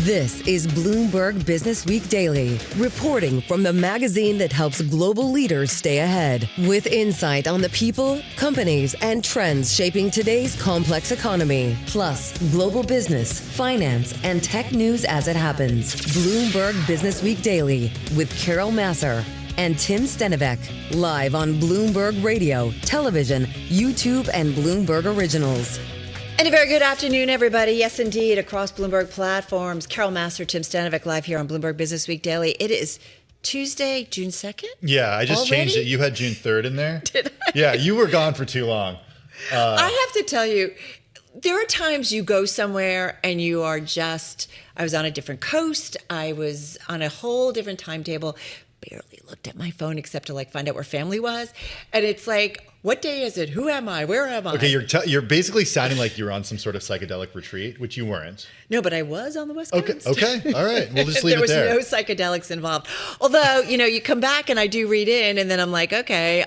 This is Bloomberg Businessweek Daily, reporting from the magazine that helps global leaders stay ahead, with insight on the people, companies, and trends shaping today's complex economy, plus global business, finance, and tech news as it happens. Bloomberg Businessweek Daily with Carol Massar and Tim Stenivek, live on Bloomberg Radio, television, YouTube, and Bloomberg Originals. And a very good afternoon, everybody. Yes, indeed, across Bloomberg platforms. Carol Massar, Tim Stenivek, live here on Bloomberg Businessweek Daily. It is Tuesday, June 2nd? Yeah, I just changed it. You had June 3rd in there. Did I? Yeah, you were gone for too long. I have to tell you, there are times you go somewhere and you are just, I was on a different coast. I was on a whole different timetable. Barely looked at my phone except to find out where family was. And it's like, what day is it? Who am I? Where am I? Okay, you're basically sounding like you're on some sort of psychedelic retreat, which you weren't. No, but I was on the West Coast. Okay, all right. We'll just leave it there. There was no psychedelics involved. Although, you come back and I do read in and then I'm like, okay,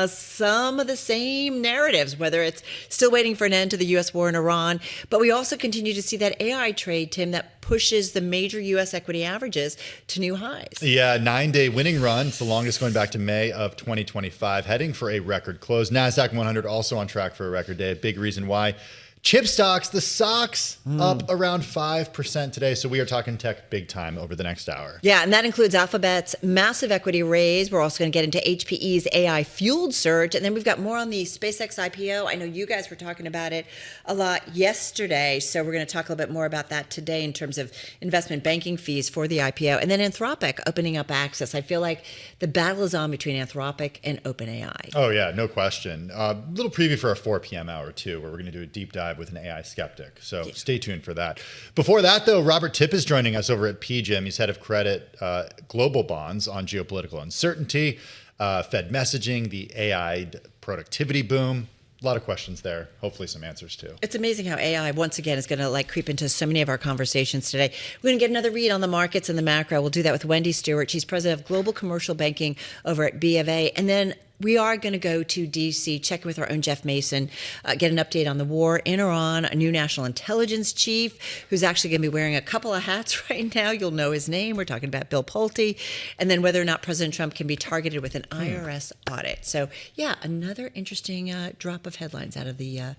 some of the same narratives, whether it's still waiting for an end to the U.S. war in Iran, but we also continue to see that AI trade, Tim, that pushes the major U.S. equity averages to new highs. Yeah, 9-day winning run. It's the longest going back to May of 2025, heading for a record close. NASDAQ 100 also on track for a record day. A big reason why. Chip stocks, the stocks up around 5% today. So we are talking tech big time over the next hour. Yeah, and that includes Alphabet's massive equity raise. We're also going to get into HPE's AI-fueled surge. And then we've got more on the SpaceX IPO. I know you guys were talking about it a lot yesterday. So we're going to talk a little bit more about that today in terms of investment banking fees for the IPO. And then Anthropic opening up access. I feel like the battle is on between Anthropic and OpenAI. Oh, yeah, no question. Little preview for our 4 p.m. hour, too, where we're going to do a deep dive with an AI skeptic. So stay tuned for that. Before that, though, Robert Tipp is joining us over at PGIM. He's head of credit global bonds on geopolitical uncertainty, Fed messaging, the AI productivity boom. A lot of questions there. Hopefully some answers, too. It's amazing how AI, once again, is going to creep into so many of our conversations today. We're going to get another read on the markets and the macro. We'll do that with Wendy Stewart. She's president of Global Commercial Banking over at B of A. And then we are going to go to D.C., check with our own Jeff Mason, get an update on the war in Iran, a new national intelligence chief who's actually going to be wearing a couple of hats right now. You'll know his name. We're talking about Bill Pulte. And then whether or not President Trump can be targeted with an IRS audit. So, yeah, another interesting drop of headlines out of the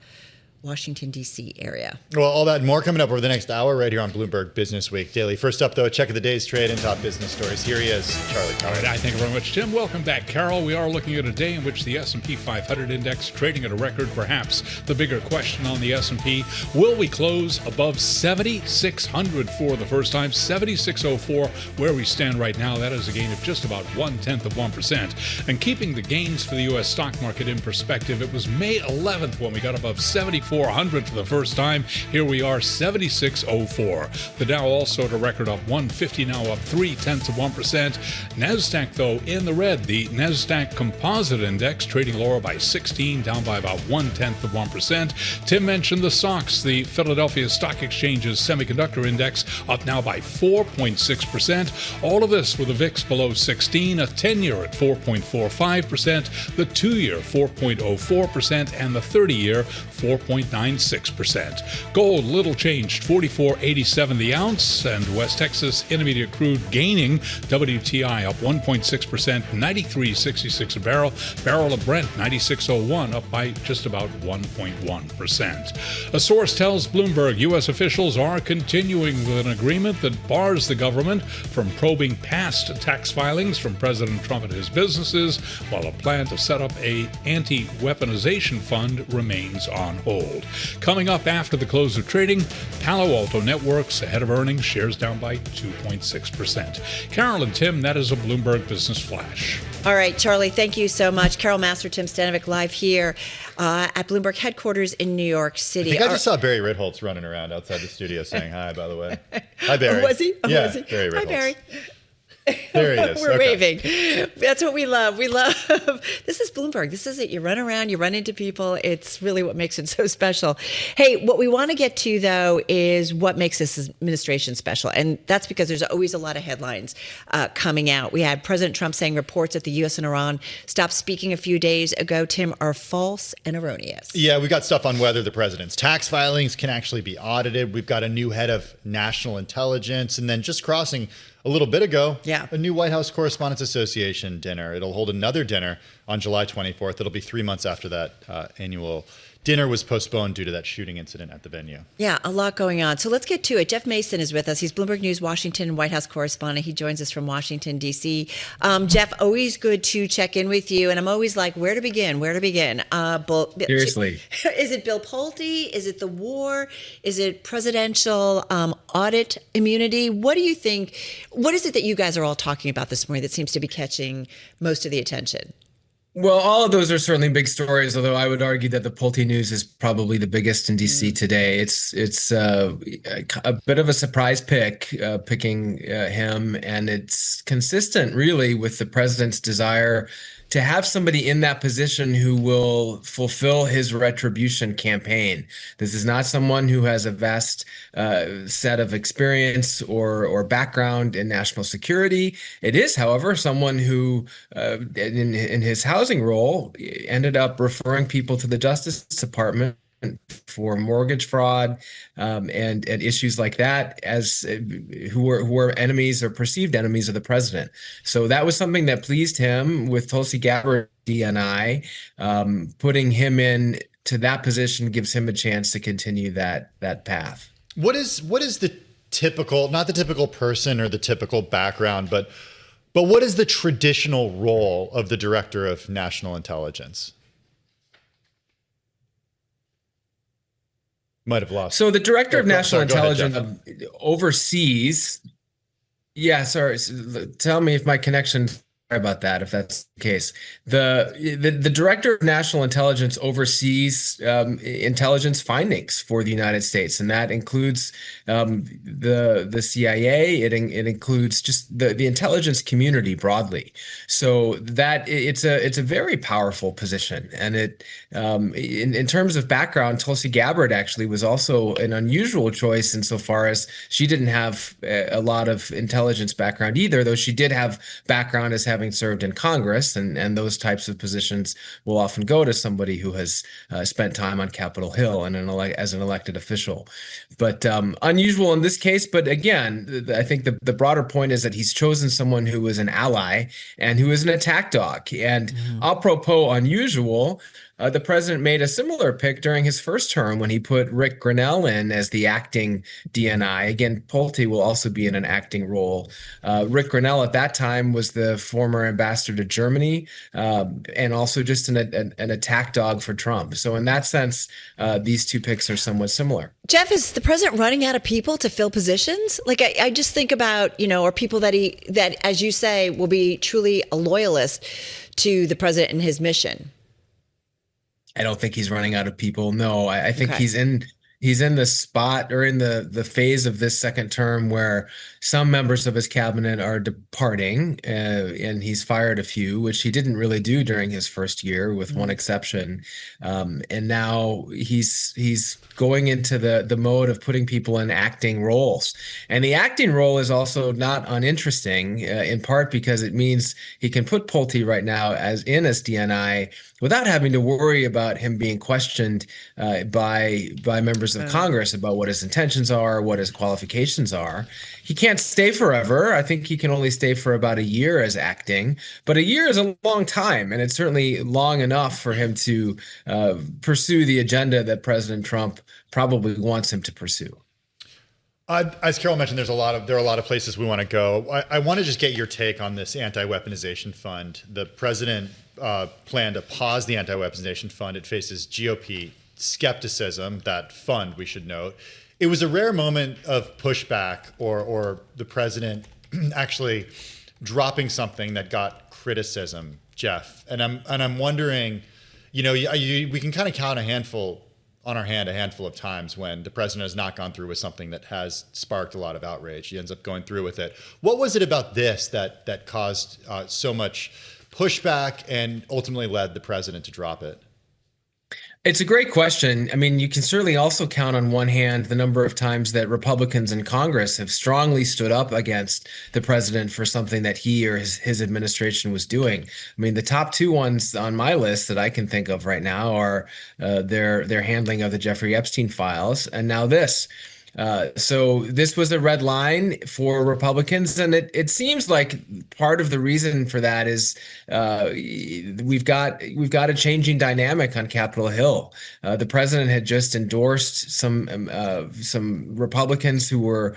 Washington, D.C. area. Well, all that and more coming up over the next hour right here on Bloomberg Businessweek Daily. First up, though, a check of the day's trade and top business stories. Here he is, Charlie. All right, thank you very much, Tim. Welcome back, Carol. We are looking at a day in which the S&P 500 index trading at a record. Perhaps the bigger question on the S&P, will we close above 7,600 for the first time? 7,604, where we stand right now. That is a gain of just about 0.1%. And keeping the gains for the U.S. stock market in perspective, it was May 11th when we got above 7,400 for the first time. Here we are, 7,604. The Dow also at a record up 150, now up 0.3%. NASDAQ, though, in the red. The NASDAQ Composite Index trading lower by 16, down by about 0.1%. Tim mentioned the stocks. The Philadelphia Stock Exchange's Semiconductor Index up now by 4.6%. All of this with a VIX below 16, a 10-year at 4.45%, the 2-year 4.04%, and the 30-year 4.96%. Gold, little changed, $44.87 the ounce, and West Texas Intermediate crude gaining. WTI up 1.6%, $93.66 a barrel. Barrel of Brent, $96.01, up by just about 1.1%. A source tells Bloomberg U.S. officials are continuing with an agreement that bars the government from probing past tax filings from President Trump and his businesses, while a plan to set up a anti-weaponization fund remains on hold. Coming up after the close of trading, Palo Alto Networks ahead of earnings, shares down by 2.6%. Carol and Tim, that is a Bloomberg Business Flash. All right, Charlie, thank you so much. Carol Massar, Tim Stenivek, live here at Bloomberg headquarters in New York City. I think I just saw Barry Ritholtz running around outside the studio saying hi, by the way. Hi, Barry. Was he? Yeah, was he? Barry Ritholtz. Hi, Barry. There he is. We're Okay. waving. That's what we love. We love, this is Bloomberg. This is it. You run around, you run into people. It's really what makes it so special. Hey, what we want to get to, though, is what makes this administration special. And that's because there's always a lot of headlines coming out. We had President Trump saying reports that the U.S. and Iran stopped speaking a few days ago, Tim, are false and erroneous. Yeah, we got stuff on whether the president's tax filings can actually be audited. We've got a new head of national intelligence. And then just crossing a little bit ago, a new White House Correspondents Association dinner. It'll hold another dinner on July 24th. It'll be 3 months after that annual dinner was postponed due to that shooting incident at the venue. Yeah, a lot going on. So let's get to it. Jeff Mason is with us. He's Bloomberg News Washington and White House correspondent. He joins us from Washington, D.C. Jeff, always good to check in with you. And I'm always like, where to begin? Where to begin? Seriously. Is it Bill Pulte? Is it the war? Is it presidential audit immunity? What do you think? What is it that you guys are all talking about this morning that seems to be catching most of the attention? Well, all of those are certainly big stories, although I would argue that the Pulte news is probably the biggest in DC today. It's a bit of a surprise picking him, and it's consistent really with the president's desire to have somebody in that position who will fulfill his retribution campaign. This is not someone who has a vast set of experience or background in national security. It is, however, someone who, in his housing role, ended up referring people to the Justice Department for mortgage fraud and issues like that, as who were enemies or perceived enemies of the president. So that was something that pleased him with Tulsi Gabbard DNI. Putting him in to that position gives him a chance to continue that path. What is the typical, not the typical person or the typical background, but what is the traditional role of the Director of National Intelligence? Might have lost. So the Director of National Intelligence ahead, oversees. Yeah, sorry. Tell me if my connection. Sorry about that, if that's the case. The Director of National Intelligence oversees intelligence findings for the United States, and that includes the CIA. It includes just the intelligence community broadly. So that it's a very powerful position, and it in terms of background, Tulsi Gabbard actually was also an unusual choice insofar as she didn't have a lot of intelligence background either, though she did have background as having served in Congress, and those types of positions will often go to somebody who has spent time on Capitol Hill and as an elected official. But unusual in this case. But again, I think the broader point is that he's chosen someone who is an ally and who is an attack dog. And apropos unusual, the president made a similar pick during his first term when he put Rick Grinnell in as the acting DNI. Again, Pulte will also be in an acting role. Rick Grinnell at that time was the former ambassador to Germany and also just an attack dog for Trump. So in that sense, these two picks are somewhat similar. Jeff, is the president running out of people to fill positions? Like I just think about, or people that as you say, will be truly a loyalist to the president and his mission. I don't think he's running out of people. No, I think he's in the spot or in the phase of this second term where some members of his cabinet are departing, and he's fired a few, which he didn't really do during his first year, with one exception. And now he's going into the mode of putting people in acting roles. And the acting role is also not uninteresting, in part because it means he can put Pulte right now as DNI without having to worry about him being questioned by members of Congress about what his intentions are, what his qualifications are. He can't stay forever. I think he can only stay for about a year as acting, but a year is a long time, and it's certainly long enough for him to pursue the agenda that President Trump probably wants him to pursue. As Carol mentioned, there are a lot of places we want to go. I want to just get your take on this anti-weaponization fund. The president planned to pause the anti-weaponization fund. It faces GOP skepticism. That fund, we should note, it was a rare moment of pushback or the president actually dropping something that got criticism, Jeff. And I'm wondering, we can kind of count a handful on our hand a handful of times when the president has not gone through with something that has sparked a lot of outrage. He ends up going through with it. What was it about this that caused so much pushback and ultimately led the president to drop it? It's a great question. I mean, you can certainly also count on one hand the number of times that Republicans in Congress have strongly stood up against the president for something that he or his administration was doing. I mean, the top two ones on my list that I can think of right now are their handling of the Jeffrey Epstein files, and now this. So this was a red line for Republicans, and it seems like part of the reason for that is we've got a changing dynamic on Capitol Hill. The president had just endorsed some Republicans who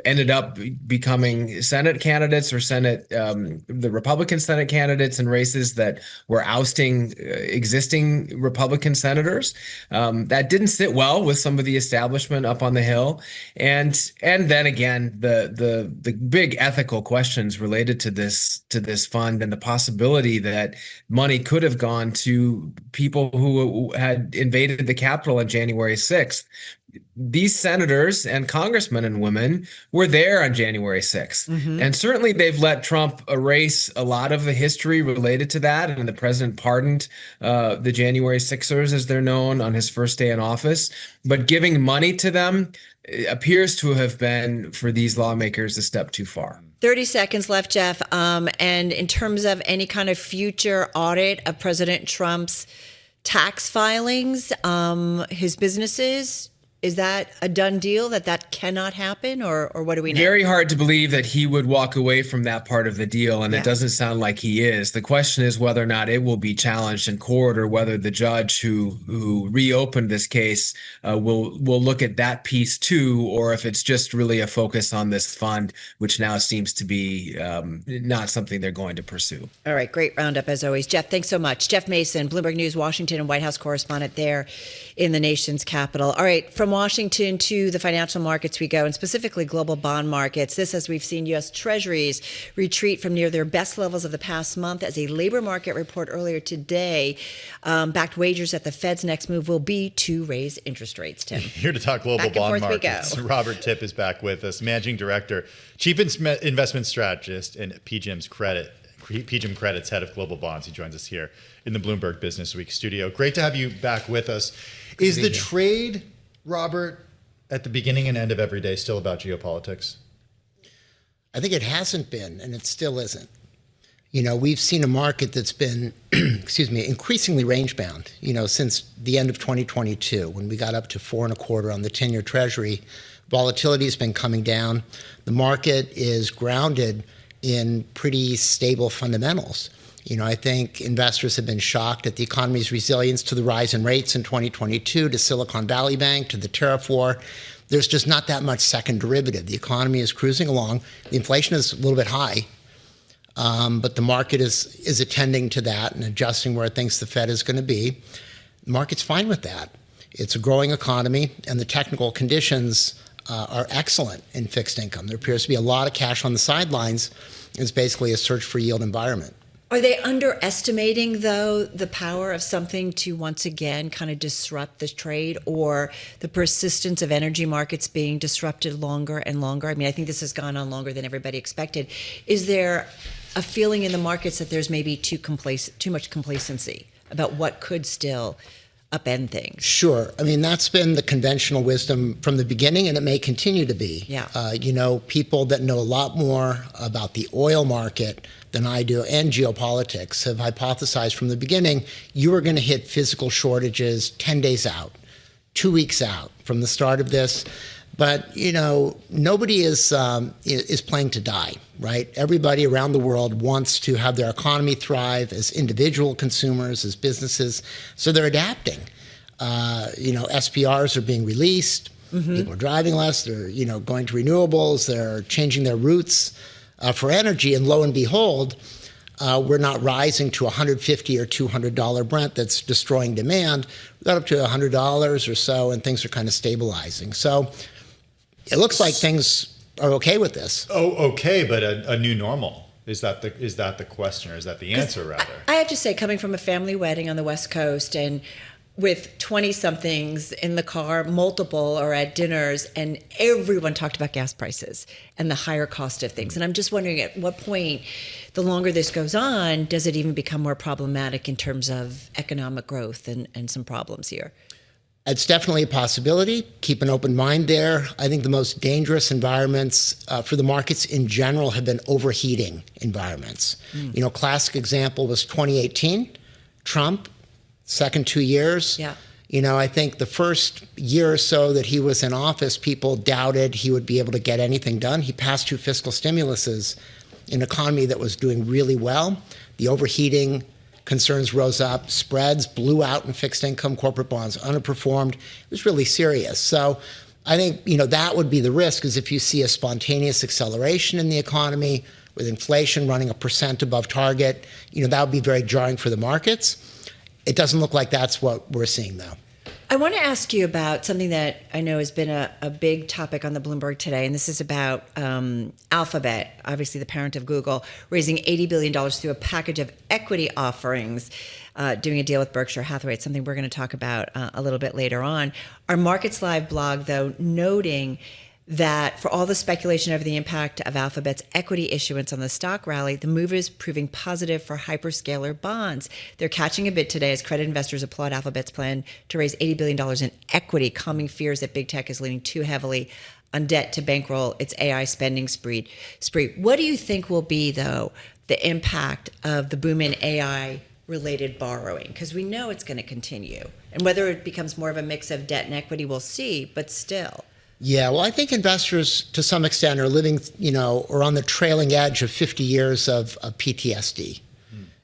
ended up becoming Senate candidates or the Republican Senate candidates in races that were ousting existing Republican senators. That didn't sit well with some of the establishment up on the Hill. And then again, the big ethical questions related to this fund and the possibility that money could have gone to people who had invaded the Capitol on January 6th. These senators and congressmen and women were there on January 6th. Mm-hmm. And certainly they've let Trump erase a lot of the history related to that. And the president pardoned the January 6ers, as they're known, on his first day in office. But giving money to them appears to have been, for these lawmakers, a step too far. 30 seconds left, Jeff. And in terms of any kind of future audit of President Trump's tax filings, his businesses, is that a done deal that cannot happen, or what do we know? Very hard to believe that he would walk away from that part of the deal, and it doesn't sound like he is. The question is whether or not it will be challenged in court, or whether the judge who reopened this case will look at that piece too, or if it's just really a focus on this fund, which now seems to be not something they're going to pursue. All right, great roundup as always. Jeff, thanks so much. Jeff Mason, Bloomberg News, Washington and White House correspondent there in the nation's capital. All right, from Washington to the financial markets we go, and specifically global bond markets. This, as we've seen U.S. Treasuries retreat from near their best levels of the past month, as a labor market report earlier today backed wagers that the Fed's next move will be to raise interest rates. Tim, here to talk global bond markets. Robert Tipp is back with us, Managing Director, Chief Investment Strategist, and PGIM Credit's Head of Global Bonds. He joins us here in the Bloomberg Businessweek studio. Great to have you back with us. Is the trade, Robert, at the beginning and end of every day still about geopolitics? I think it hasn't been, and it still isn't. You know, we've seen a market that's been, increasingly range-bound, since the end of 2022, when we got up to 4.25 on the 10-year Treasury. Volatility has been coming down. The market is grounded in pretty stable fundamentals. I think investors have been shocked at the economy's resilience to the rise in rates in 2022, to Silicon Valley Bank, to the tariff war. There's just not that much second derivative. The economy is cruising along. The inflation is a little bit high, but the market is attending to that and adjusting where it thinks the Fed is going to be. The market's fine with that. It's a growing economy, and the technical conditions are excellent in fixed income. There appears to be a lot of cash on the sidelines. It's basically a search for yield environment. Are they underestimating, though, the power of something to once again kind of disrupt the trade, or the persistence of energy markets being disrupted longer and longer? I mean, I think this has gone on longer than everybody expected. Is there a feeling in the markets that there's maybe too much complacency about what could still upend things? Sure. I mean, that's been the conventional wisdom from the beginning, and it may continue to be. Yeah. People that know a lot more about the oil market than I do and geopolitics have hypothesized from the beginning you are going to hit physical shortages 10 days out, 2 weeks out from the start of this. But, nobody is playing to die, right? Everybody around the world wants to have their economy thrive as individual consumers, as businesses. So they're adapting. SPRs are being released. Mm-hmm. People are driving less. They're, going to renewables. They're changing their routes for energy. And lo and behold, we're not rising to $150 or $200 Brent that's destroying demand. We got up to $100 or so, and things are kind of stabilizing. So it looks like things are okay with this. Oh, okay, but a new normal. Is that the question, or is that the answer, rather? I have to say, coming from a family wedding on the West Coast, and with 20-somethings in the car, multiple, or at dinners, and everyone talked about gas prices and the higher cost of things. And I'm just wondering, at what point, the longer this goes on, does it even become more problematic in terms of economic growth and some problems here? It's definitely a possibility. Keep an open mind there. I think the most dangerous environments for the markets in general have been overheating environments. Classic example was 2018, Trump. Second 2 years. Yeah. I think the first year or so that he was in office, people doubted he would be able to get anything done. He passed 2 fiscal stimuluses in an economy that was doing really well. The overheating concerns rose up, spreads blew out in fixed income, corporate bonds underperformed. It was really serious. So I think, that would be the risk, is if you see a spontaneous acceleration in the economy with inflation running 1% above target, that would be very jarring for the markets. It doesn't look like that's what we're seeing, though. I want to ask you about something that I know has been a big topic on the Bloomberg today, and this is about Alphabet, obviously the parent of Google, raising $80 billion through a package of equity offerings, doing a deal with Berkshire Hathaway. It's something we're going to talk about a little bit later on. Our Markets Live blog, though, noting that for all the speculation over the impact of Alphabet's equity issuance on the stock rally, the move is proving positive for hyperscaler bonds. They're catching a bid today as credit investors applaud Alphabet's plan to raise $80 billion in equity, calming fears that big tech is leaning too heavily on debt to bankroll its AI spending spree. What do you think will be, though, the impact of the boom in AI-related borrowing? Because we know it's going to continue. And whether it becomes more of a mix of debt and equity, we'll see, but still. Yeah, well, I think investors, to some extent, are living, or on the trailing edge of 50 years of PTSD.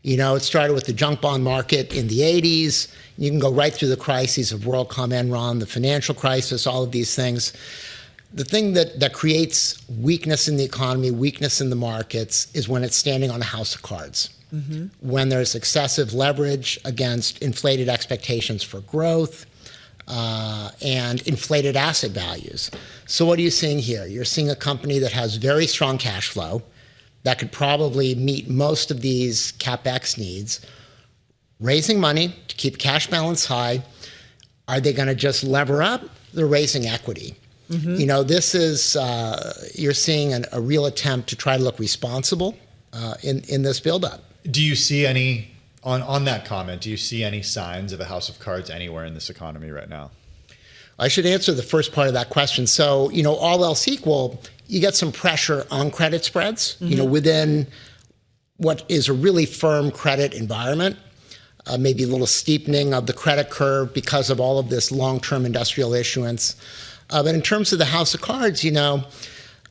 It started with the junk bond market in the 80s. You can go right through the crises of WorldCom, Enron, the financial crisis, all of these things. The thing that creates weakness in the economy, weakness in the markets, is when it's standing on a house of cards. When there's excessive leverage against inflated expectations for growth, and inflated asset values. So what are you seeing here? You're seeing a company that has very strong cash flow that could probably meet most of these CapEx needs, raising money to keep cash balance high. Are they going to just lever up? They're raising equity. This is, you're seeing a real attempt to try to look responsible in this buildup. Do you see any, on that comment, do you see any signs of a house of cards anywhere in this economy right now? I should answer the first part of that question. So, all else equal, you get some pressure on credit spreads, within what is a really firm credit environment, maybe a little steepening of the credit curve because of all of this long-term industrial issuance. But in terms of the house of cards, there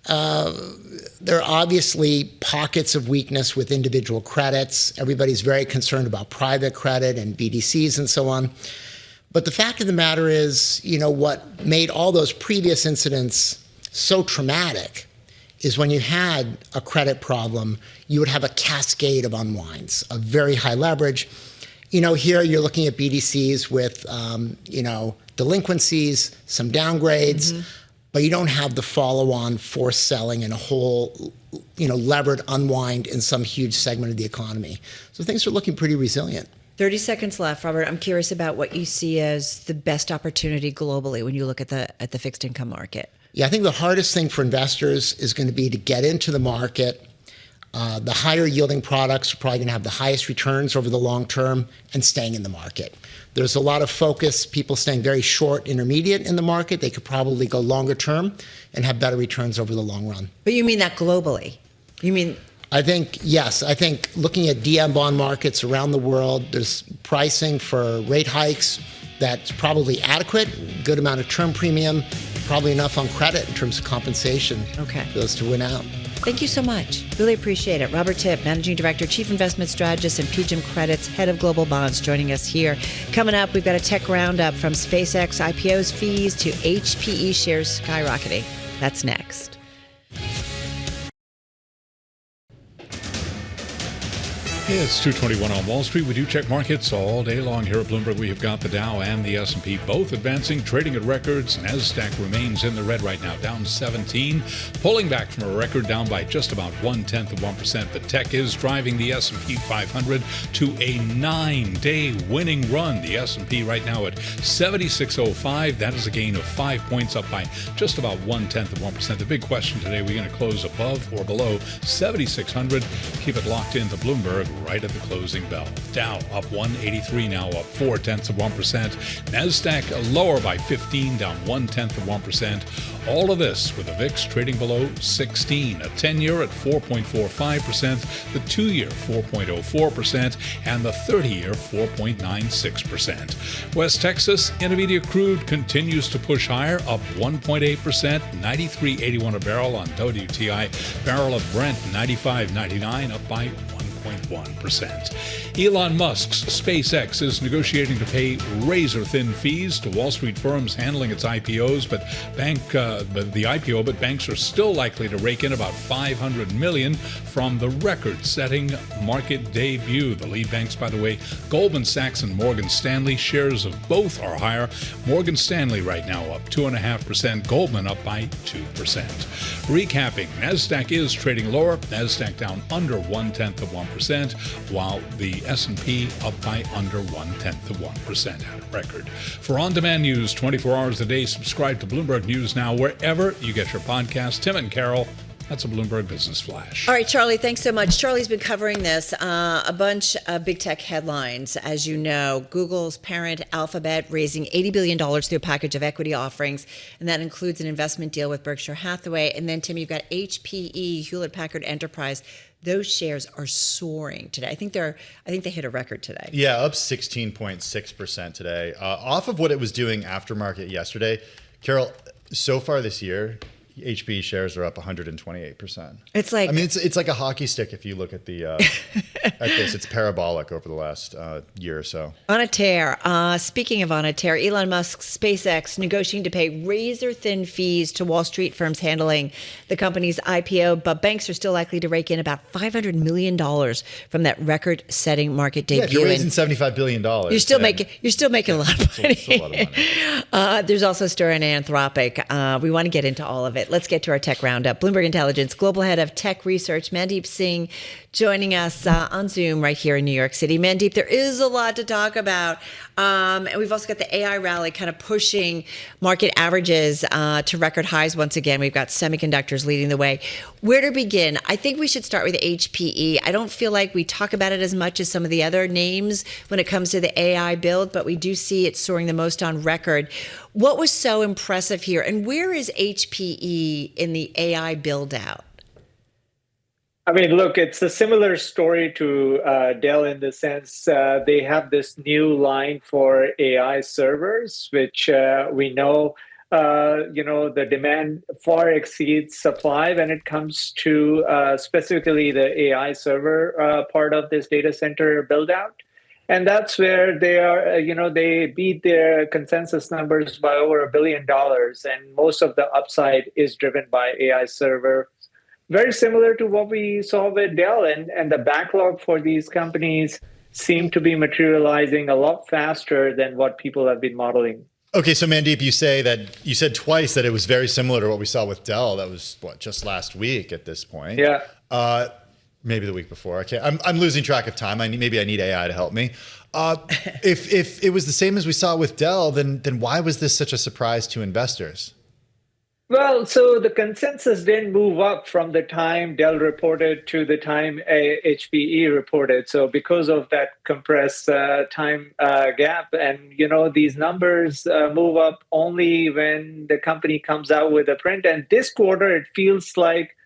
are obviously pockets of weakness with individual credits. Everybody's very concerned about private credit and BDCs and so on. But the fact of the matter is, what made all those previous incidents so traumatic is when you had a credit problem, you would have a cascade of unwinds, of very high leverage. Here you're looking at BDCs with, delinquencies, some downgrades, but you don't have the follow-on forced selling and a whole, levered unwind in some huge segment of the economy. So things are looking pretty resilient. 30 seconds left, Robert. I'm curious about what you see as the best opportunity globally when you look at the fixed income market. Yeah, I think the hardest thing for investors is going to be to get into the market. The higher yielding products are probably going to have the highest returns over the long term, and staying in the market. There's a lot of focus, people staying very short, intermediate in the market. They could probably go longer term and have better returns over the long run. But you mean that globally? You mean... I think, yes. I think looking at DM bond markets around the world, there's pricing for rate hikes that's probably adequate, good amount of term premium, probably enough on credit in terms of compensation for those to win out. Thank you so much. Really appreciate it. Robert Tipp, Managing Director, Chief Investment Strategist, and PGIM Credit's Head of Global Bonds, joining us here. Coming up, we've got a tech roundup from SpaceX IPOs fees to HPE shares skyrocketing. That's next. It's 2:21 on Wall Street. We do check markets all day long here at Bloomberg. We have got the Dow and the S&P both advancing, trading at records. NASDAQ remains in the red right now, down 17, pulling back from a record, down by just about 0.1%. But tech is driving the S&P 500 to a 9-day winning run. The S&P right now at 76.05. That is a gain of 5 points, up by just about 0.1%. The big question today, we're going to close above or below 7,600. Keep it locked into Bloomberg right at the closing bell. Dow up 183 now, up 0.4%. NASDAQ lower by 15, down 0.1%. All of this with the VIX trading below 16, a 10-year at 4.45%, the 2-year 4.04%, and the 30-year 4.96%. West Texas Intermediate crude continues to push higher, up 1.8%, 93.81 a barrel on WTI. Barrel of Brent 95.99, up by 1.1%. Elon Musk's SpaceX is negotiating to pay razor-thin fees to Wall Street firms handling its IPOs, but banks are still likely to rake in about $500 million from the record-setting market debut. The lead banks, by the way, Goldman Sachs and Morgan Stanley. Shares of both are higher. Morgan Stanley right now up 2.5%. Goldman up by 2%. Recapping, NASDAQ is trading lower. NASDAQ down under 0.1%, while the S&P up by under 0.1% at a record. For on-demand news 24 hours a day, subscribe to Bloomberg News Now wherever you get your podcasts. Tim and Carol, that's a Bloomberg Business Flash. All right, Charlie, thanks so much. Charlie's been covering this, a bunch of big tech headlines. As you know, Google's parent Alphabet raising $80 billion through a package of equity offerings, and that includes an investment deal with Berkshire Hathaway. And then, Tim, you've got HPE, Hewlett-Packard Enterprise. Those shares are soaring today. I think they hit a record today. Yeah, up 16.6% today, off of what it was doing after market yesterday. Carol, so far this year, HPE shares are up 128%. It's like, I mean, it's like a hockey stick if you look at the at this. It's parabolic over the last year or so. On a tear. Speaking of on a tear, Elon Musk's SpaceX negotiating to pay razor-thin fees to Wall Street firms handling the company's IPO, but banks are still likely to rake in about $500 million from that record-setting market debut. Yeah, if you're raising $75 billion, you're still making a lot of money. It's a lot of money. There's also a story on Anthropic. We want to get into all of it. Let's get to our tech roundup. Bloomberg Intelligence Global Head of Tech Research, Mandeep Singh, joining us on Zoom right here in New York City. Mandeep, there is a lot to talk about. And we've also got the AI rally kind of pushing market averages to record highs once again. We've got semiconductors leading the way. Where to begin? I think we should start with HPE. I don't feel like we talk about it as much as some of the other names when it comes to the AI build, but we do see it soaring the most on record. What was so impressive here, and where is HPE in the AI build out? I mean, look, it's a similar story to Dell in the sense they have this new line for AI servers, which we know, the demand far exceeds supply when it comes to specifically the AI server part of this data center build out. And that's where they are, they beat their consensus numbers by over $1 billion. And most of the upside is driven by AI server. Very similar to what we saw with Dell, and the backlog for these companies seem to be materializing a lot faster than what people have been modeling. Okay, so Mandeep, you said twice that it was very similar to what we saw with Dell. That was just last week at this point. Yeah. Maybe the week before. Okay, I'm losing track of time. Maybe I need AI to help me. If it was the same as we saw with Dell, then why was this such a surprise to investors? Well, so the consensus didn't move up from the time Dell reported to the time HPE reported. So because of that compressed time gap, and these numbers move up only when the company comes out with a print. And this quarter, it feels like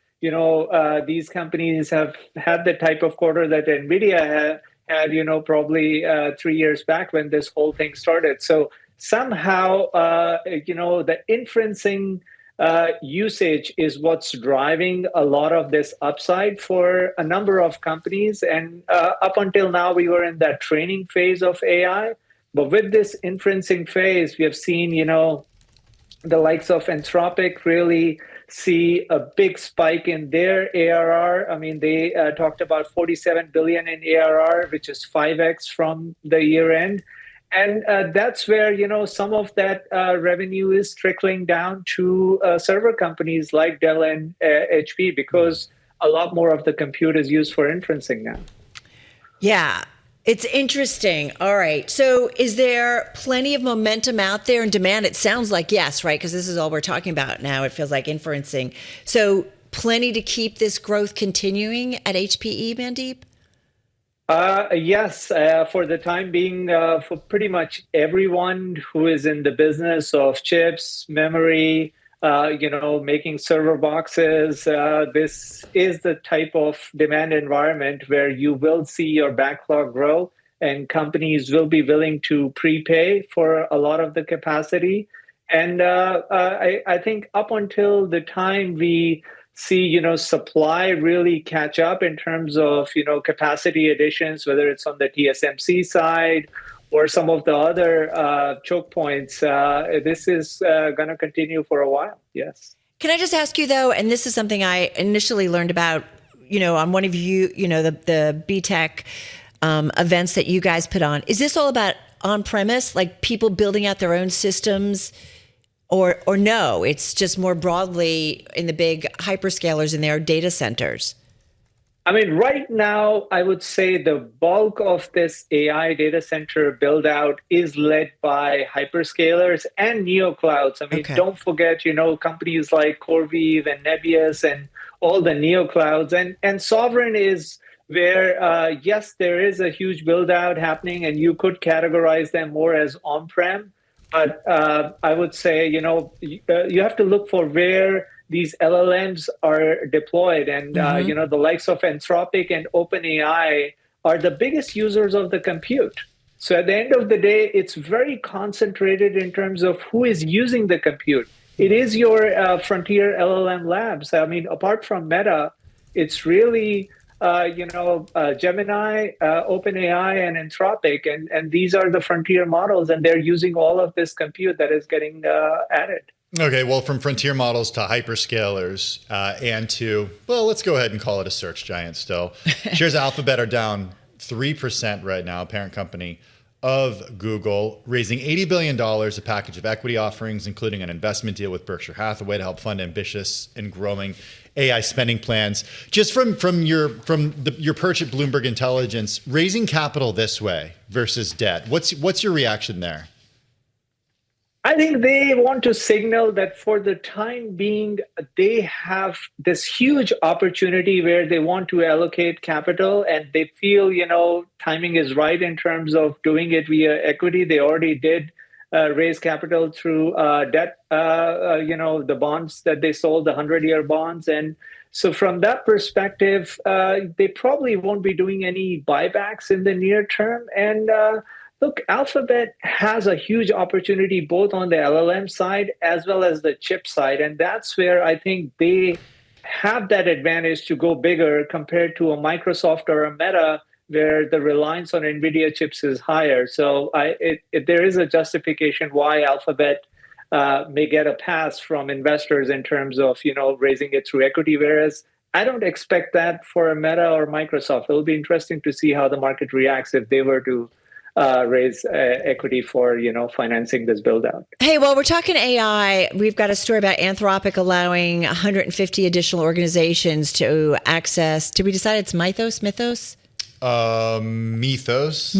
these companies have had the type of quarter that NVIDIA had probably 3 years back when this whole thing started. So somehow, the inferencing usage is what's driving a lot of this upside for a number of companies. And up until now, we were in that training phase of AI. But with this inferencing phase, we have seen, the likes of Anthropic really see a big spike in their ARR. I mean, they talked about 47 billion in ARR, which is 5x from the year end. And that's where, some of that revenue is trickling down to server companies like Dell and HP, because a lot more of the compute is used for inferencing now. Yeah. It's interesting. All right. So is there plenty of momentum out there and demand? It sounds like yes, right? Because this is all we're talking about now. It feels like inferencing. So plenty to keep this growth continuing at HPE, Mandeep? Yes, for the time being, for pretty much everyone who is in the business of chips, memory, making server boxes. This is the type of demand environment where you will see your backlog grow and companies will be willing to prepay for a lot of the capacity. And I think up until the time we see, supply really catch up in terms of, capacity additions, whether it's on the TSMC side or some of the other choke points, this is going to continue for a while. Yes. Can I just ask you though, and this is something I initially learned about, on one of you, the BTech events that you guys put on. Is this all about on-premise, like people building out their own systems, or no? It's just more broadly in the big hyperscalers in their data centers. I mean, right now, I would say the bulk of this AI data center build out is led by hyperscalers and neoclouds. I mean, Don't forget, companies like CoreWeave and Nebius and all the neoclouds. And sovereign is where, yes, there is a huge build out happening, and you could categorize them more as on-prem. But I would say, you have to look for where these LLMs are deployed. And, the likes of Anthropic and OpenAI are the biggest users of the compute. So at the end of the day, it's very concentrated in terms of who is using the compute. It is your frontier LLM labs. I mean, apart from Meta, it's really Gemini, OpenAI, and Anthropic, and these are the frontier models, and they're using all of this compute that is getting added. Okay, well, from frontier models to hyperscalers and to, well, let's go ahead and call it a search giant still. Shares of Alphabet are down 3% right now, parent company of Google, raising $80 billion, a package of equity offerings, including an investment deal with Berkshire Hathaway to help fund ambitious and growing AI spending plans. Just from your perch at Bloomberg Intelligence, raising capital this way versus debt, what's your reaction there? I think they want to signal that for the time being, they have this huge opportunity where they want to allocate capital, and they feel, timing is right in terms of doing it via equity. They already did raise capital through debt, the bonds that they sold, the 100-year bonds. And so from that perspective, they probably won't be doing any buybacks in the near term. And look, Alphabet has a huge opportunity both on the LLM side as well as the chip side. And that's where I think they have that advantage to go bigger compared to a Microsoft or a Meta, where the reliance on NVIDIA chips is higher. So there is a justification why Alphabet may get a pass from investors in terms of, raising it through equity, whereas I don't expect that for a Meta or Microsoft. It'll be interesting to see how the market reacts if they were to raise equity for, financing this build out. Hey, well, we're talking AI. We've got a story about Anthropic allowing 150 additional organizations to access. Did we decide it's Mythos? Mythos.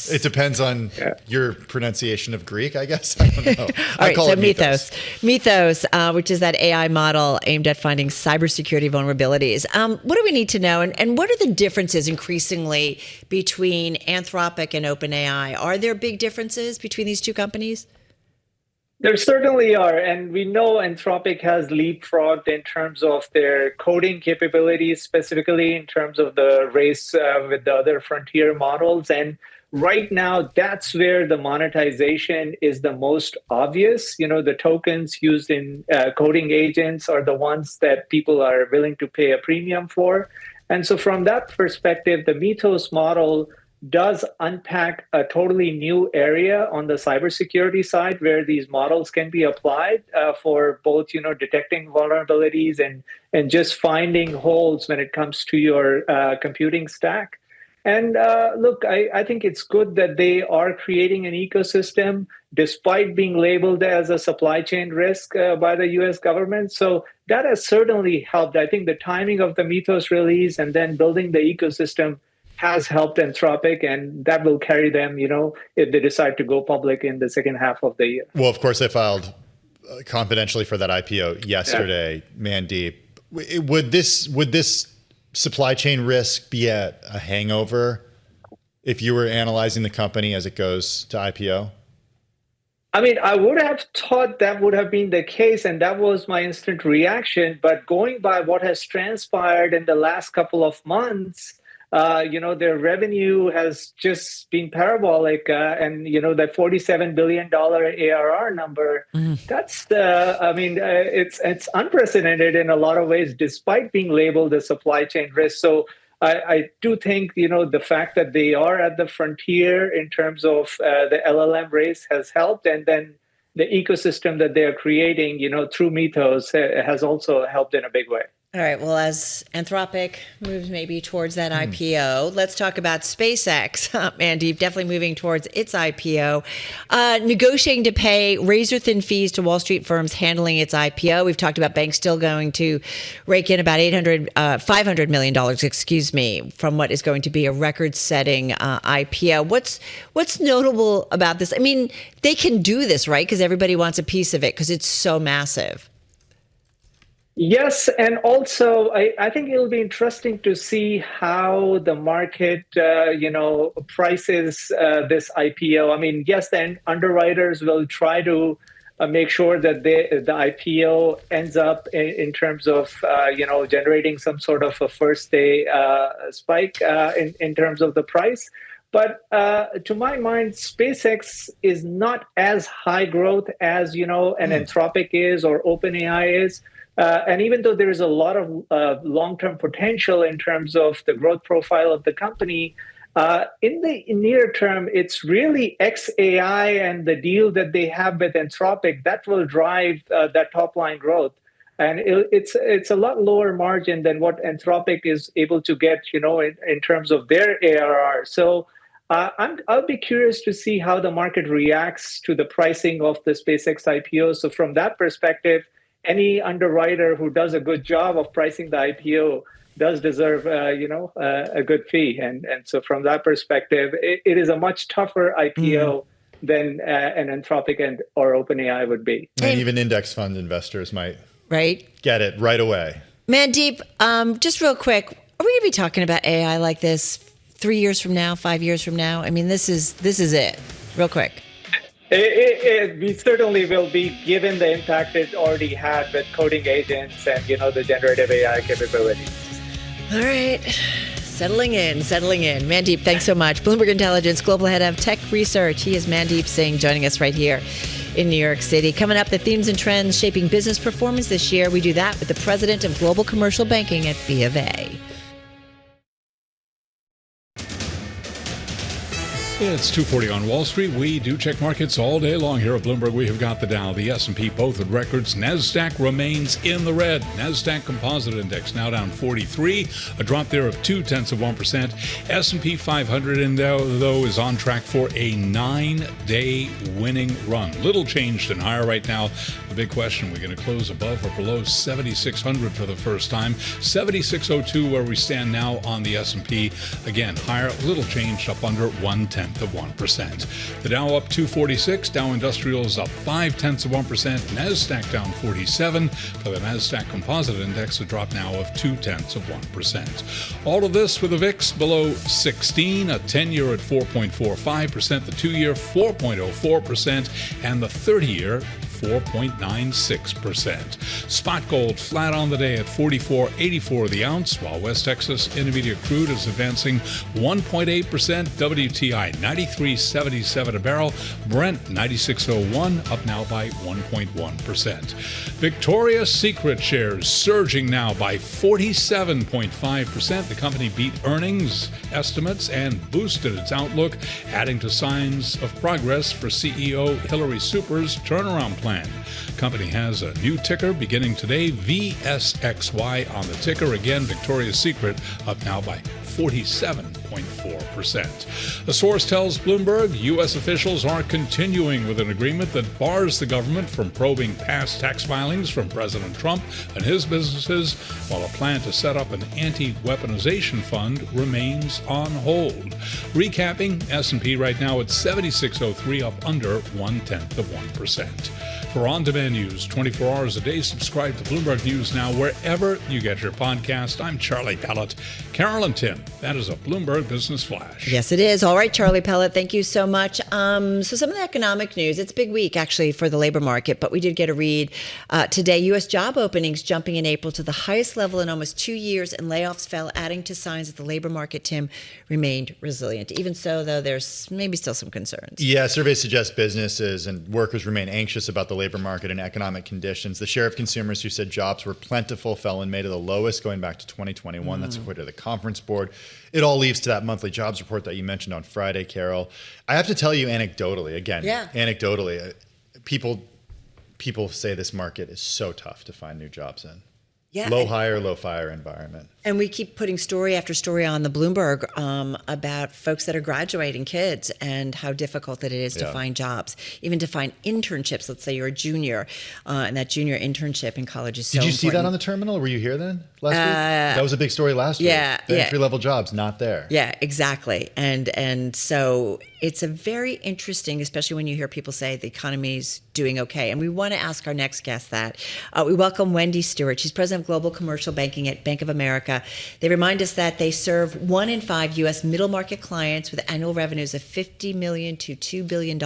It depends on your pronunciation of Greek, I guess. I don't know. All right, so Mythos. Mythos, which is that AI model aimed at finding cybersecurity vulnerabilities. What do we need to know? And what are the differences increasingly between Anthropic and OpenAI? Are there big differences between these two companies? There certainly are, and we know Anthropic has leapfrogged in terms of their coding capabilities, specifically in terms of the race with the other frontier models. And right now, that's where the monetization is the most obvious. The tokens used in coding agents are the ones that people are willing to pay a premium for. And so from that perspective, the Mythos model does unpack a totally new area on the cybersecurity side where these models can be applied for both, detecting vulnerabilities and just finding holes when it comes to your computing stack. And look, I think it's good that they are creating an ecosystem despite being labeled as a supply chain risk by the US government. So that has certainly helped. I think the timing of the Mythos release and then building the ecosystem has helped Anthropic, and that will carry them, if they decide to go public in the second half of the year. Well, of course, they filed confidentially for that IPO yesterday, Mandeep. Would this supply chain risk be a hangover if you were analyzing the company as it goes to IPO? I mean, I would have thought that would have been the case, and that was my instant reaction. But going by what has transpired in the last couple of months, their revenue has just been parabolic, and that $47 billion ARR number. That's it's unprecedented in a lot of ways, despite being labeled a supply chain risk. So I do think the fact that they are at the frontier in terms of the LLM race has helped, and then the ecosystem that they are creating, through Mythos has also helped in a big way. All right. Well, as Anthropic moves maybe towards that IPO, let's talk about SpaceX. Mandeep, definitely moving towards its IPO. Negotiating to pay razor-thin fees to Wall Street firms handling its IPO. We've talked about banks still going to rake in about $500 million, from what is going to be a record-setting IPO. What's notable about this? I mean, they can do this, right? Because everybody wants a piece of it because it's so massive. Yes, and also I think it'll be interesting to see how the market, prices this IPO. I mean, yes, then underwriters will try to make sure that the IPO ends up in terms of, generating some sort of a first day spike in terms of the price. But to my mind, SpaceX is not as high growth as, an Anthropic is or OpenAI is. And even though there is a lot of long-term potential in terms of the growth profile of the company, in the near term, it's really XAI and the deal that they have with Anthropic that will drive that top-line growth. And it's a lot lower margin than what Anthropic is able to get, in terms of their ARR. So I'll be curious to see how the market reacts to the pricing of the SpaceX IPO. So from that perspective, any underwriter who does a good job of pricing the IPO does deserve, a good fee. And so from that perspective, it is a much tougher IPO than an Anthropic or OpenAI would be. And even index fund investors might get it right away. Mandeep, just real quick, are we going to be talking about AI like this 3 years from now, 5 years from now? I mean, this is it. Real quick. We certainly will be, given the impact it already had with coding agents and, the generative AI capabilities. All right. Settling in. Mandeep, thanks so much. Bloomberg Intelligence Global Head of Tech Research. He is Mandeep Singh joining us right here in New York City. Coming up, the themes and trends shaping business performance this year. We do that with the president of Global Commercial Banking at B of A. It's 2:40 on Wall Street. We do check markets all day long here at Bloomberg. We have got the Dow, the S&P, both at records. NASDAQ remains in the red. NASDAQ Composite Index now down 43, a drop there of 0.2%. S&P 500 though is on track for a 9-day winning run. Little changed and higher right now. The big question, we're going to close above or below 7,600 for the first time. 7,602 where we stand now on the S&P. Again, higher, little changed, up under 0.1%. The Dow up 246, Dow Industrials up 0.5%, NASDAQ down 47. For the NASDAQ Composite Index, a drop now of 0.2%. All of this with the VIX below 16, a 10-year at 4.45%, the 2-year 4.04%, and the 30-year 44.96%. Spot gold flat on the day at $44.84 the ounce, while West Texas Intermediate crude is advancing 1.8%. WTI 93.77 a barrel. Brent 96.01, up now by 1.1%. Victoria's Secret shares surging now by 47.5%. The company beat earnings estimates and boosted its outlook, adding to signs of progress for CEO Hillary Super's turnaround plan. Company has a new ticker beginning today, VSXY on the ticker. Again, Victoria's Secret up now by 47.4%. A source tells Bloomberg U.S. officials are continuing with an agreement that bars the government from probing past tax filings from President Trump and his businesses, while a plan to set up an anti-weaponization fund remains on hold. Recapping, S&P right now at 76.03, up under 0.1%. For on-demand news 24 hours a day, subscribe to Bloomberg News Now wherever you get your podcast. I'm Charlie Pellet. Carol and Tim, that is a Bloomberg Business Flash. Yes, it is. All right, Charlie Pellet, thank you so much. So some of the economic news, it's a big week actually for the labor market, but we did get a read today. U.S. job openings jumping in April to the highest level in almost 2 years, and layoffs fell, adding to signs that the labor market, Tim, remained resilient. Even so, though, there's maybe still some concerns. Yeah, surveys suggest businesses and workers remain anxious about the labor market and economic conditions. The share of consumers who said jobs were plentiful fell in May to the lowest going back to 2021. That's according to the Conference Board. It all leads to that monthly jobs report that you mentioned on Friday, Carol. I have to tell you anecdotally, people say this market is so tough to find new jobs in. Yeah. Low hire, low fire environment. And we keep putting story after story on the Bloomberg about folks that are graduating, kids, and how difficult it is to find jobs, even to find internships. Let's say you're a junior, and that junior internship in college is so important. Did you see that on the terminal? Were you here then last week? That was a big story last week. The entry-level jobs, not there. Yeah, exactly. And so it's a very interesting, especially when you hear people say the economy's doing okay. And we want to ask our next guest that. We welcome Wendy Stewart. She's president of Global Commercial Banking at Bank of America. They remind us that they serve 1 in 5 U.S. middle market clients with annual revenues of $50 million to $2 billion,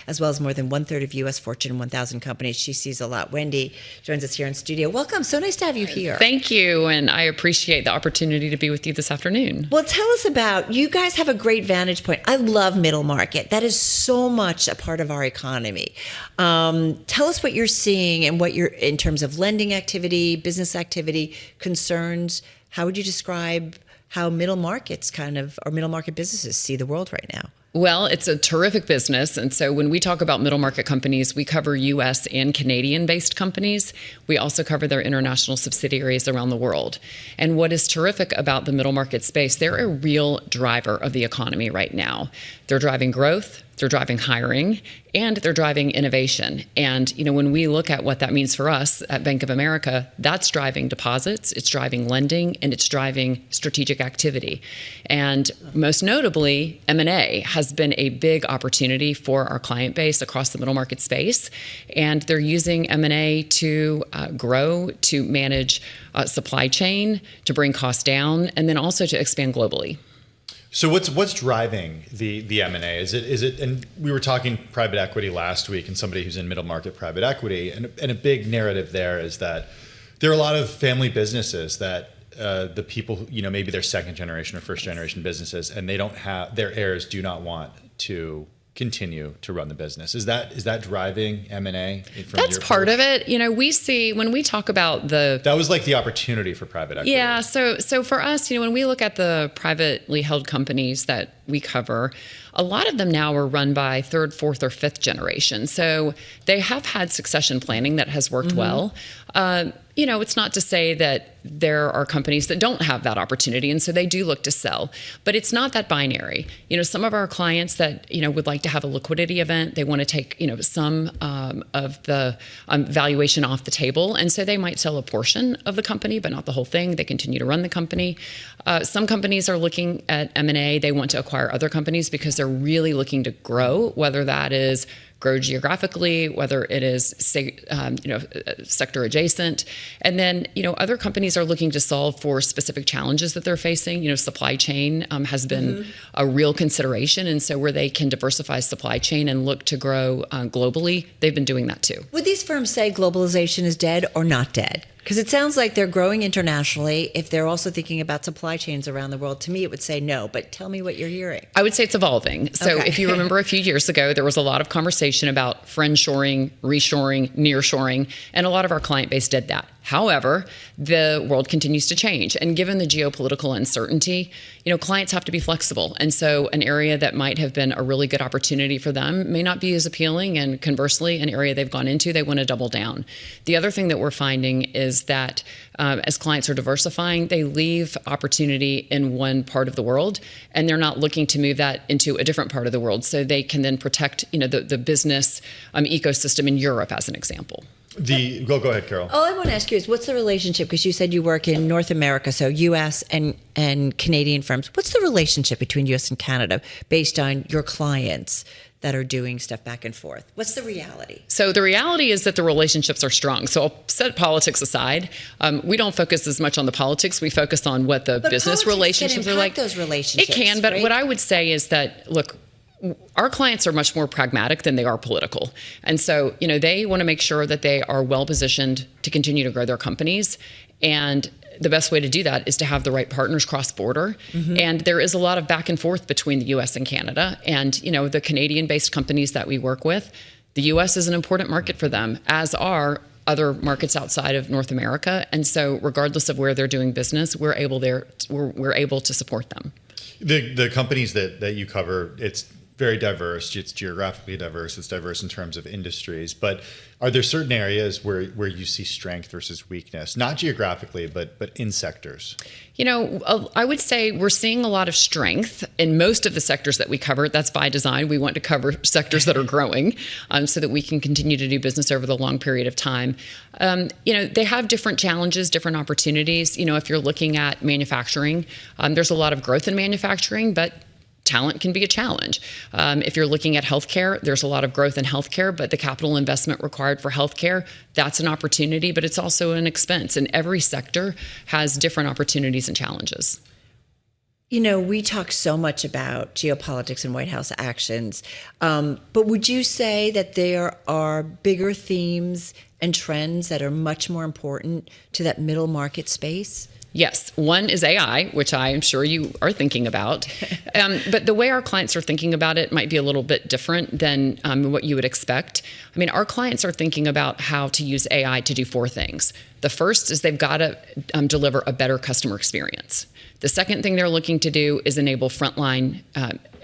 as well as more than 1/3 of U.S. Fortune 1000 companies. She sees a lot. Wendy joins us here in studio. Welcome. So nice to have you here. Thank you. And I appreciate the opportunity to be with you this afternoon. Well, tell us about, you guys have a great vantage point. I love middle market. That is so much a part of our economy. Tell us what you're seeing and what you're, in terms of lending activity, business activity, concerns. How would you describe how middle markets or middle market businesses see the world right now? Well, it's a terrific business. And so when we talk about middle market companies, we cover U.S. and Canadian-based companies. We also cover their international subsidiaries around the world. And what is terrific about the middle market space, they're a real driver of the economy right now. They're driving growth, they're driving hiring, and they're driving innovation. And when we look at what that means for us at Bank of America, that's driving deposits, it's driving lending, and it's driving strategic activity. And most notably, M&A has been a big opportunity for our client base across the middle market space. And they're using M&A to grow, to manage supply chain, to bring costs down, and then also to expand globally. So what's driving the M&A? Is it? And we were talking private equity last week, and somebody who's in middle market private equity, and a big narrative there is that there are a lot of family businesses that the people, maybe they're second generation or first generation businesses, and they don't have, their heirs do not want to continue to run the business. Is that driving M&A? That's part of it. We see when we talk about that was like the opportunity for private equity. Yeah. So for us, when we look at the privately held companies that we cover, a lot of them now are run by third, fourth, or fifth generation. So they have had succession planning that has worked well. It's not to say that there are companies that don't have that opportunity, and so they do look to sell. But it's not that binary. Some of our clients that would like to have a liquidity event, they want to take some of the valuation off the table, and so they might sell a portion of the company, but not the whole thing. They continue to run the company. Some companies are looking at M&A. They want to acquire other companies because they're really looking to grow, whether that is grow geographically, whether it is sector adjacent. And then, other companies are looking to solve for specific challenges that they're facing. Supply chain has been a real consideration. And so where they can diversify supply chain and look to grow globally, they've been doing that too. Would these firms say globalization is dead or not dead? Because it sounds like they're growing internationally. If they're also thinking about supply chains around the world, to me, it would say no. But tell me what you're hearing. I would say it's evolving. So Okay. if you remember a few years ago, there was a lot of conversation about friendshoring, reshoring, nearshoring, and a lot of our client base did that. However, the world continues to change. And given the geopolitical uncertainty, clients have to be flexible. And so an area that might have been a really good opportunity for them may not be as appealing. And conversely, an area they've gone into, they want to double down. The other thing that we're finding is that as clients are diversifying, they leave opportunity in one part of the world, and they're not looking to move that into a different part of the world. So they can then protect, the business ecosystem in Europe, as an example. Go ahead, Carol. All I want to ask you is, what's the relationship? Because you said you work in North America, so U.S. and Canadian firms. What's the relationship between U.S. and Canada based on your clients that are doing stuff back and forth? What's the reality? So the reality is that the relationships are strong. So I'll set politics aside. We don't focus as much on the politics. We focus on what the business relationships are like. Those relationships, it can, but right? what I would say is that, look, our clients are much more pragmatic than they are political. And so, they want to make sure that they are well positioned to continue to grow their companies. And the best way to do that is to have the right partners cross-border. And there is a lot of back and forth between the U.S. and Canada. And, the Canadian-based companies that we work with, the U.S. is an important market for them, as are other markets outside of North America. And so regardless of where they're doing business, we're able to support them. The companies that you cover, it's very diverse. It's geographically diverse. It's diverse in terms of industries. But are there certain areas where you see strength versus weakness, not geographically, but in sectors? I would say we're seeing a lot of strength in most of the sectors that we cover. That's by design. We want to cover sectors that are growing so that we can continue to do business over the long period of time. They have different challenges, different opportunities. If you're looking at manufacturing, there's a lot of growth in manufacturing, but talent can be a challenge. If you're looking at healthcare, there's a lot of growth in healthcare, but the capital investment required for healthcare, that's an opportunity, but it's also an expense. And every sector has different opportunities and challenges. We talk so much about geopolitics and White House actions, but would you say that there are bigger themes and trends that are much more important to that middle market space? Yes. One is AI, which I am sure you are thinking about. But the way our clients are thinking about it might be a little bit different than what you would expect. Our clients are thinking about how to use AI to do four things. The first is they've got to deliver a better customer experience. The second thing they're looking to do is enable frontline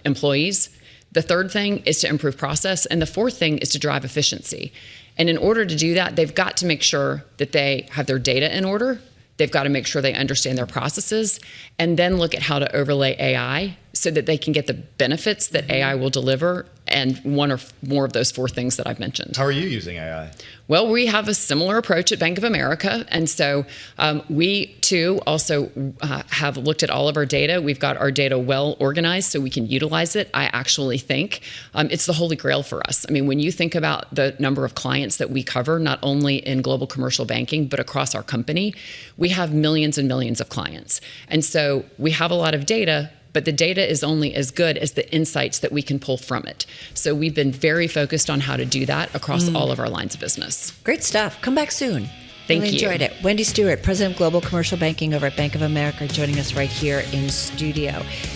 employees. The third thing is to improve process. And the fourth thing is to drive efficiency. And in order to do that, they've got to make sure that they have their data in order. They've got to make sure they understand their processes and then look at how to overlay AI so that they can get the benefits that AI will deliver, and one or more of those four things that I've mentioned. How are you using AI? Well, we have a similar approach at Bank of America. And so we, too, also have looked at all of our data. We've got our data well organized so we can utilize it. I actually think it's the holy grail for us. When you think about the number of clients that we cover, not only in global commercial banking, but across our company, we have millions and millions of clients. And so we have a lot of data, but the data is only as good as the insights that we can pull from it. So we've been very focused on how to do that across all of our lines of business. Great stuff. Come back soon. Thank really you. Enjoyed it. Wendy Stewart, President of Global Commercial Banking over at Bank of America, joining us right here in studio.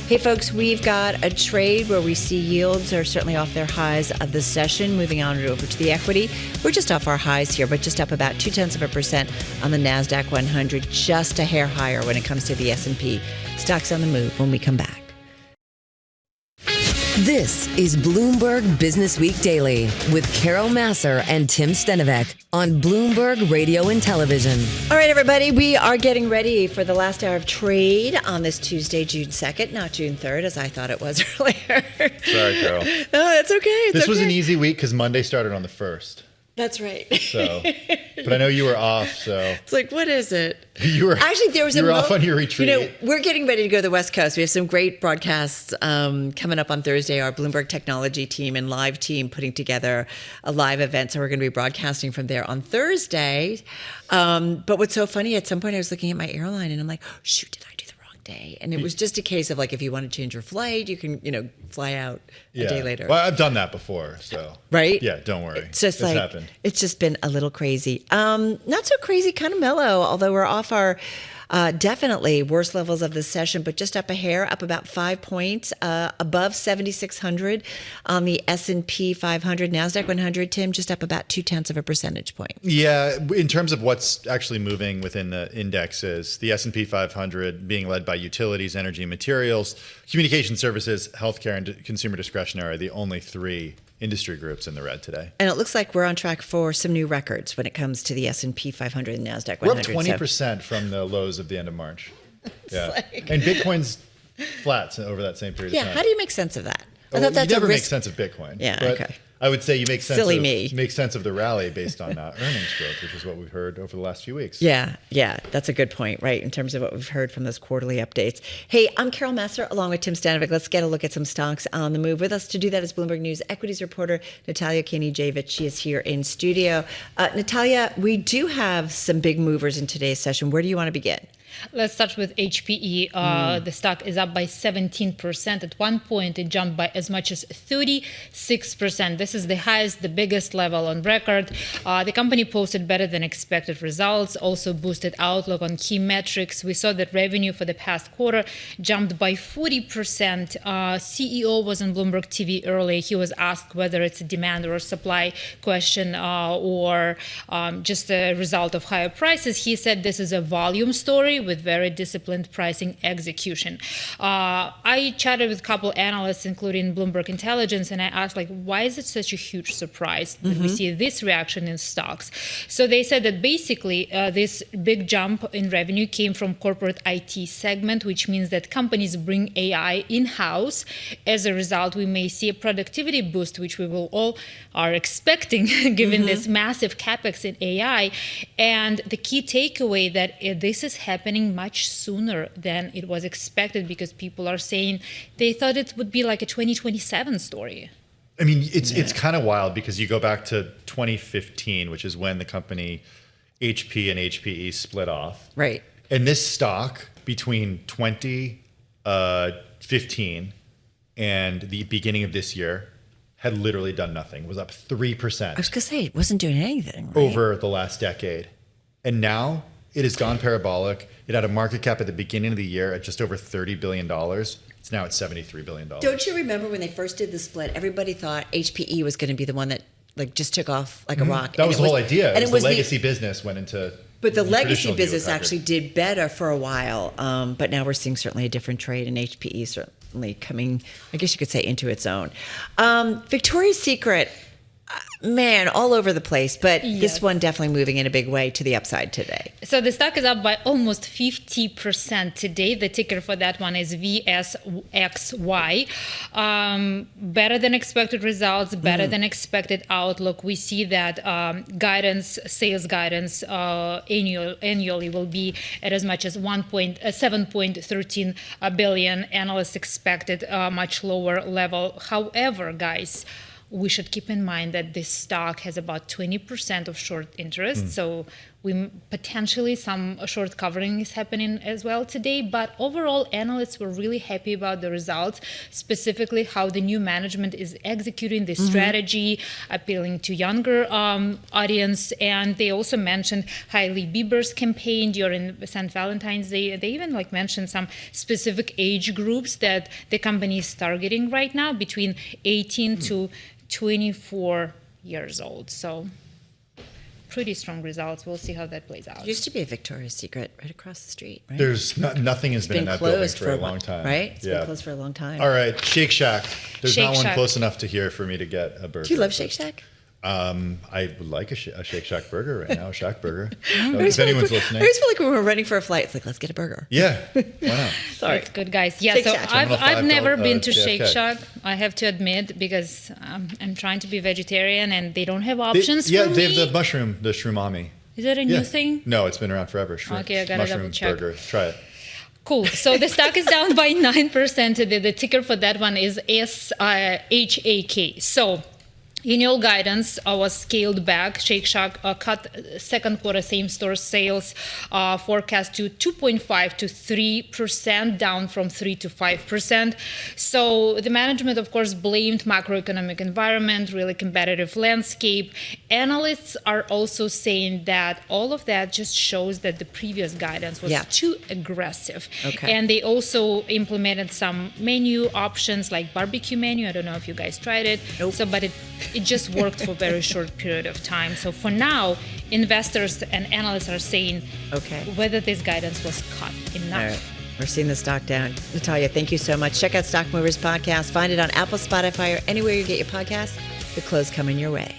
Hey, folks, we've got a trade where we see yields are certainly off their highs of the session. Moving on over to the equity. We're just off our highs here, but just up about 0.2% on the NASDAQ 100, just a hair higher when it comes to the S&P. Stocks on the move when we come back. This is Bloomberg Businessweek Daily with Carol Masser and Tim Stenovec on Bloomberg Radio and Television. All right, everybody, we are getting ready for the last hour of trade on this Tuesday, June 2nd, not June 3rd, as I thought it was earlier. Sorry, Carol. No, that's okay. This was an easy week because Monday started on the 1st. That's right. So, but I know you were off, so It's like, what is it? you were Actually, there was you were off on your retreat. You know, we're getting ready to go to the West Coast. We have some great broadcasts coming up on Thursday. Our Bloomberg technology team and live team putting together a live event. So we're going to be broadcasting from there on Thursday. But what's so funny, at some point I was looking at my airline and I'm like, oh, shoot, did I do the wrong day? And it was just a case of like, if you want to change your flight, you can, fly out a day later. Well, I've done that before, so right? Yeah, don't worry. It's just it's like happened. It's just been a little crazy. Not so crazy, kind of mellow. Although we're off our definitely worst levels of the session, but just up a hair, up about 5 points, above 7,600 on the S&P 500, Nasdaq 100. Tim, just up about 0.2 of a percentage point. Yeah, in terms of what's actually moving within the indexes, the S&P 500 being led by utilities, energy, and materials, communication services, healthcare, and consumer discretionary are the only three industry groups in the red today. And it looks like we're on track for some new records when it comes to the S&P 500 and Nasdaq 100. We're up 20% from the lows of the end of March. Yeah, and Bitcoin's flat over that same period of time. Yeah, how do you make sense of that? You never make sense of Bitcoin. Yeah, but okay. I would say you make sense Silly of me. make sense of the rally based on earnings growth, which is what we've heard over the last few weeks. Yeah, that's a good point, right, in terms of what we've heard from those quarterly updates. Hey, I'm Carol Massar along with Tim Stanovic. Let's get a look at some stocks on the move. With us to do that is Bloomberg News equities reporter Natalia Kini-Javich. She is here in studio. Natalia, we do have some big movers in today's session. Where do you want to begin? Let's start with HPE. The stock is up by 17%. At one point, it jumped by as much as 36%. This is the highest, the biggest level on record. The company posted better than expected results, also boosted outlook on key metrics. We saw that revenue for the past quarter jumped by 40%. CEO was on Bloomberg TV earlier. He was asked whether it's a demand or a supply question or just a result of higher prices. He said this is a volume story with very disciplined pricing execution. I chatted with a couple analysts, including Bloomberg Intelligence, and I asked, why is it such a huge surprise that we see this reaction in stocks? So they said that basically this big jump in revenue came from corporate IT segment, which means that companies bring AI in-house. As a result, we may see a productivity boost, which we will all are expecting given this massive capex in AI. And the key takeaway that this is happening much sooner than it was expected, because people are saying they thought it would be like a 2027 story. I mean, it's kind of wild because you go back to 2015, which is when the company HP and HPE split off. Right. And this stock between 2015 and the beginning of this year had literally done nothing. It was up 3%. I was going to say, it wasn't doing anything, right? Over the last decade. And now it has gone parabolic. It had a market cap at the beginning of the year at just over $30 billion. It's now at $73 billion. Don't you remember when they first did the split, everybody thought HPE was going to be the one that just took off like a rock. That was the whole idea. And it was the legacy business went into. But the legacy business actually did better for a while. But now we're seeing certainly a different trade, and HPE certainly coming, I guess you could say, into its own. Victoria's Secret, man, all over the place, but this one definitely moving in a big way to the upside today. So the stock is up by almost 50% today. The ticker for that one is VSXY. Better than expected results, better than expected outlook. We see that sales guidance annually will be at as much as 7.13 billion. Analysts expected a much lower level. However, guys, we should keep in mind that this stock has about 20% of short interest. So we potentially some short covering is happening as well today. But overall, analysts were really happy about the results, specifically how the new management is executing the strategy, appealing to younger audience. And they also mentioned Hailey Bieber's campaign during St. Valentine's Day. They even mentioned some specific age groups that the company is targeting right now, between 18 to 24 years old. So pretty strong results. We'll see how that plays out. It used to be a Victoria's Secret right across the street, right? There's nothing has been in that building for a long time. Right? It's been closed for a long time. All right, Shake Shack. There's Shake not one Shack. close enough to here for me to get a burger. Do you love Shake Shack? I would like a Shake Shack burger right now, a Shack burger. If anyone's I listening. always feel like when we're running for a flight, it's like, let's get a burger. Yeah, why not? Sorry. That's good, guys. Yeah, Shake so Shack. I've never been to JFK. Shake Shack, I have to admit, because I'm trying to be vegetarian and they don't have options They for me. have the shroomami. Is that a new thing? No, it's been around forever. Okay, I gotta mushroom double check. burger. Try it. Cool. So the stock is down by 9%. The ticker for that one is SHAK. So annual guidance was scaled back. Shake Shack cut second quarter same-store sales forecast to 2.5 to 3%, down from 3 to 5%. So the management, of course, blamed macroeconomic environment, really competitive landscape. Analysts are also saying that all of that just shows that the previous guidance was too aggressive. Okay. And they also implemented some menu options like barbecue menu. I don't know if you guys tried it. Nope. So, but it just worked for a very short period of time. So for now, investors and analysts are saying whether this guidance was cut enough. All right. We're seeing the stock down. Natalia, thank you so much. Check out Stock Movers Podcast. Find it on Apple, Spotify, or anywhere you get your podcasts. The close coming your way.